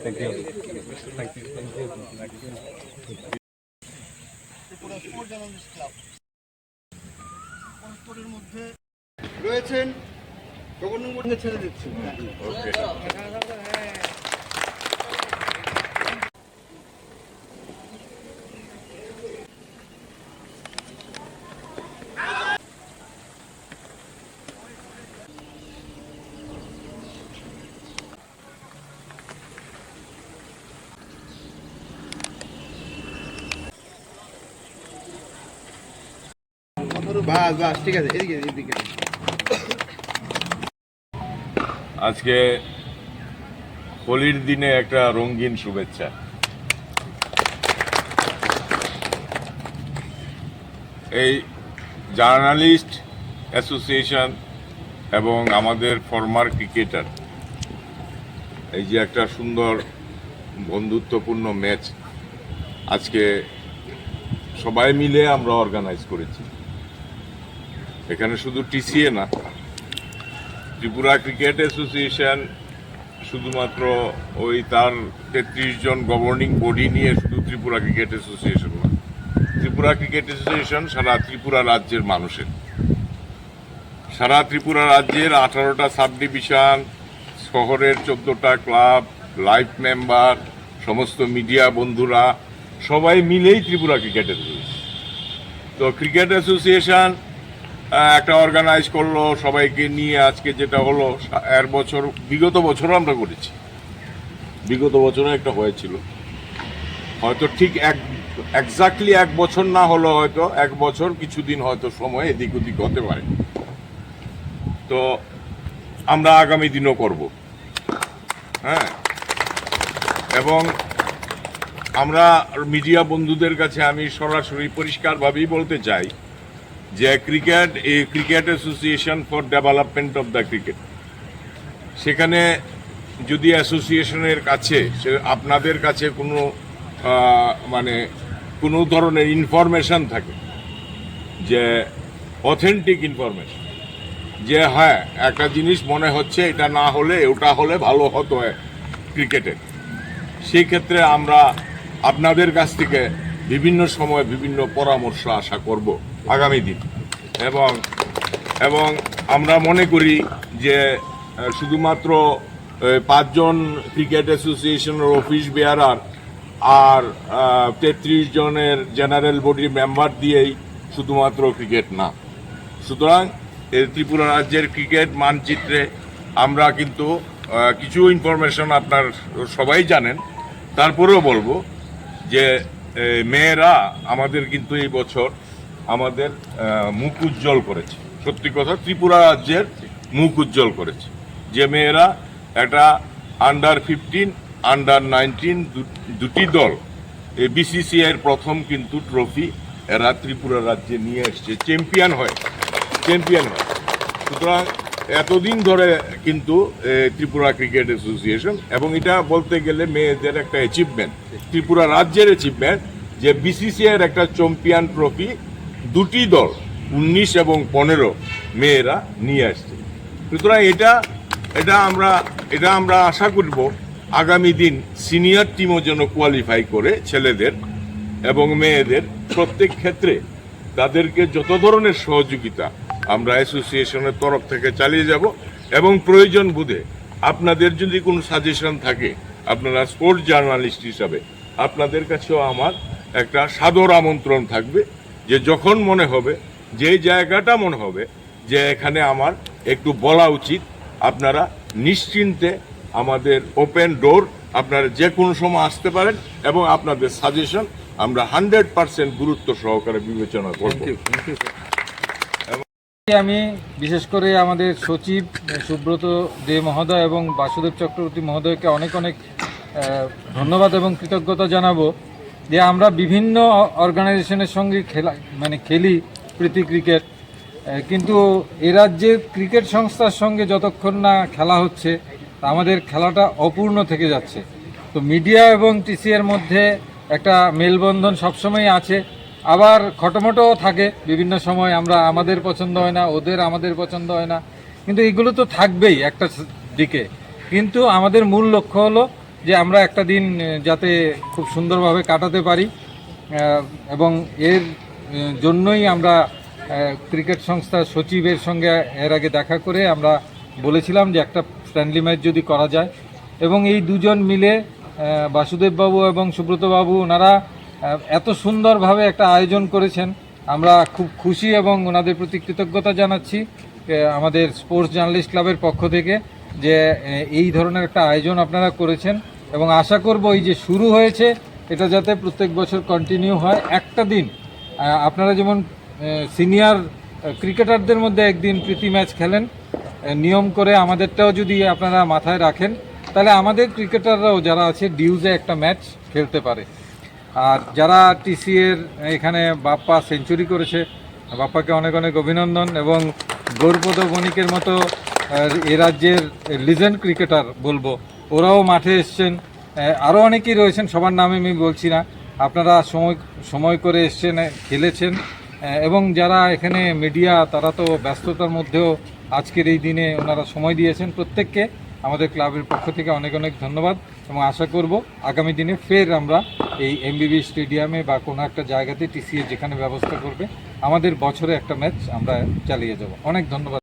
Thank you. Thank you. Thank you. রয়েছেন governor ছেড়ে দিচ্ছি। বাস বাস ঠিক আছে, এদিকে এদিকে। আজকে হোলির দিনে একটা রঙিন শুভেচ্ছা। এই জার্নালিস্ট অ্যাসোসিয়েশন এবং আমাদের ফরমার ক্রিকেটার এই যে একটা সুন্দর বন্ধুত্বপূর্ণ ম্যাচ আজকে সবাই মিলে আমরা অর্গানাইজ করেছি। এখানে শুধু টিসিএ না, ত্রিপুরা ক্রিকেট অ্যাসোসিয়েশন শুধুমাত্র ওই তার 33 জন গভর্নিং বডি নিয়ে শুধু ত্রিপুরা ক্রিকেট অ্যাসোসিয়েশন না, ত্রিপুরা ক্রিকেট অ্যাসোসিয়েশন সারা ত্রিপুরা রাজ্যের মানুষের, সারা ত্রিপুরা রাজ্যের 18টা সাব ডিভিশন, শহরের 14টা ক্লাব, লাইফ মেম্বার, সমস্ত মিডিয়া বন্ধুরা সবাই মিলেই ত্রিপুরা ক্রিকেট অ্যাসোসিয়েশন। তো ক্রিকেট অ্যাসোসিয়েশন একটা অর্গানাইজ করলো সবাইকে নিয়ে। আজকে যেটা হলো এর বছর, বিগত বছরও আমরা করেছি, বিগত বছরও একটা হয়েছিল, হয়তো ঠিক এক্স্যাক্টলি 1 বছর না হলো, হয়তো 1 বছর কিছুদিন হয়তো সময় এদিক ওদিক হতে পারে। তো আমরা আগামী দিনও করব, হ্যাঁ। এবং আমরা মিডিয়া বন্ধুদের কাছে আমি সরাসরি পরিষ্কারভাবেই বলতে চাই যে cricket association for development of the cricket, সেখানে যদি অ্যাসোসিয়েশনের কাছে আপনাদের কাছে কোনো মানে কোনো ধরনের ইনফরমেশন থাকে, যে অথেন্টিক ইনফরমেশন, যে হ্যাঁ একটা জিনিস মনে হচ্ছে এটা না হলে ওটা হলে ভালো হতো ক্রিকেটে, সেই ক্ষেত্রে আমরা আপনাদের কাছ থেকে বিভিন্ন সময় বিভিন্ন পরামর্শ আশা করব আগামী দিন। এবং আমরা মনে করি যে শুধুমাত্র 5 জন ক্রিকেট অ্যাসোসিয়েশনের অফিস বেয়ারার আর 33 জনের জেনারেল বডি মেম্বার দিয়েই শুধুমাত্র ক্রিকেট না। সুতরাং এই ত্রিপুরা রাজ্যের ক্রিকেট মানচিত্রে আমরা কিন্তু কিছু ইনফরমেশন আপনার সবাই জানেন, তারপরেও বলবো যে মেয়েরা আমাদের কিন্তু এই বছর আমাদের মুখ উজ্জ্বল করেছে। সত্যি কথা, ত্রিপুরা রাজ্যের মুখ উজ্জ্বল করেছে যে মেয়েরা একটা আন্ডার 15, আন্ডার 19 দুটি দল এই বিসিসিআইয়ের প্রথম কিন্তু ট্রফি এরা ত্রিপুরা রাজ্যে নিয়ে এসছে, চ্যাম্পিয়ন হয়। সুতরাং এতদিন ধরে কিন্তু ত্রিপুরা ক্রিকেট অ্যাসোসিয়েশন, এবং এটা বলতে গেলে মেয়েদের একটা অ্যাচিভমেন্ট, ত্রিপুরা রাজ্যের অ্যাচিভমেন্ট, যে বিসিসিআইয়ের একটা চ্যাম্পিয়ন ট্রফি দুটি দল 19 এবং 15 মেয়েরা নিয়ে আসছে। সুতরাং এটা আমরা আশা করব আগামী দিন সিনিয়র টিমও যেন কোয়ালিফাই করে ছেলেদের এবং মেয়েদের প্রত্যেক ক্ষেত্রে তাদেরকে যত ধরনের সহযোগিতা আমরা অ্যাসোসিয়েশনের তরফ থেকে চালিয়ে যাব। এবং প্রয়োজন বোধে আপনাদের যদি কোনো সাজেশন থাকে, আপনারা স্পোর্টস জার্নালিস্ট হিসাবে আপনাদের কাছেও আমার একটা সাদর আমন্ত্রণ থাকবে, যে যখন মনে হবে, যে জায়গাটা মনে হবে যে এখানে আমার একটু বলা উচিত, আপনারা নিশ্চিন্তে আমাদের ওপেন ডোর, আপনারা যে কোনো সময় আসতে পারেন এবং আপনাদের সাজেশন আমরা 100% গুরুত্ব সহকারে বিবেচনা করব। আমি বিশেষ করে আমাদের সচিব সুব্রত দে মহোদয় এবং বাসুদেব চক্রবর্তী মহোদয়কে অনেক অনেক ধন্যবাদ এবং কৃতজ্ঞতা জানাবো যে আমরা বিভিন্ন অর্গানাইজেশনের সঙ্গে খেলি প্রীতি ক্রিকেট, কিন্তু এ রাজ্যের ক্রিকেট সংস্থার সঙ্গে যতক্ষণ না খেলা হচ্ছে আমাদের খেলাটা অপূর্ণ থেকে যাচ্ছে। তো মিডিয়া এবং টিসিএর মধ্যে একটা মেলবন্ধন সবসময় আছে, আবার খটোমটোও থাকে বিভিন্ন সময়, আমাদের পছন্দ হয় না, আমাদের পছন্দ হয় না, কিন্তু এগুলো তো থাকবেই একটা দিকে। কিন্তু আমাদের মূল লক্ষ্য হলো যে আমরা একটা দিন যাতে খুব সুন্দরভাবে কাটাতে পারি, এবং এর জন্যই আমরা ক্রিকেট সংস্থার সচিবের সঙ্গে এর আগে দেখা করে আমরা বলেছিলাম যে একটা ফ্রেন্ডলি ম্যাচ যদি করা যায়, এবং এই দুজন মিলে বাসুদেববাবু এবং সুব্রতবাবু ওনারা এত সুন্দরভাবে একটা আয়োজন করেছেন। আমরা খুব খুশি এবং ওনাদের প্রতি কৃতজ্ঞতা জানাচ্ছি আমাদের স্পোর্টস জার্নালিস্ট ক্লাবের পক্ষ থেকে, যে এই ধরনের একটা আয়োজন আপনারা করেছেন, এবং আশা করব এই যে শুরু হয়েছে এটা যাতে প্রত্যেক বছর কন্টিনিউ হয়। একটা দিন আপনারা যেমন সিনিয়র ক্রিকেটারদের মধ্যে একদিন প্রীতি ম্যাচ খেলেন নিয়ম করে, আমাদেরটাও যদি আপনারা মাথায় রাখেন তাহলে আমাদের ক্রিকেটাররাও যারা আছে ডিউজে একটা ম্যাচ খেলতে পারে। আর যারা টিসিএর এখানে বাপ্পা সেঞ্চুরি করেছে, বাপ্পাকে অনেক অনেক অভিনন্দন, এবং গৌরপদ বণিকের মতো এ রাজ্যের লিজেন্ড ক্রিকেটার বলবো, ওরাও মাঠে এসছেন। আরও অনেকেই রয়েছেন, সবার নামে আমি বলছি না। আপনারা সময় করে এসছেন, খেলেছেন, এবং যারা এখানে মিডিয়া তারা তো ব্যস্ততার মধ্যেও আজকের এই দিনে ওনারা সময় দিয়েছেন। প্রত্যেককে আমাদের ক্লাবের পক্ষ থেকে অনেক অনেক ধন্যবাদ, এবং আশা করব আগামী দিনে ফের আমরা এই এমবিবি স্টেডিয়ামে বা কোনো একটা জায়গাতে টিসিএ যেখানে ব্যবস্থা করবে আমাদের বছরে একটা ম্যাচ আমরা চালিয়ে যাব। অনেক ধন্যবাদ।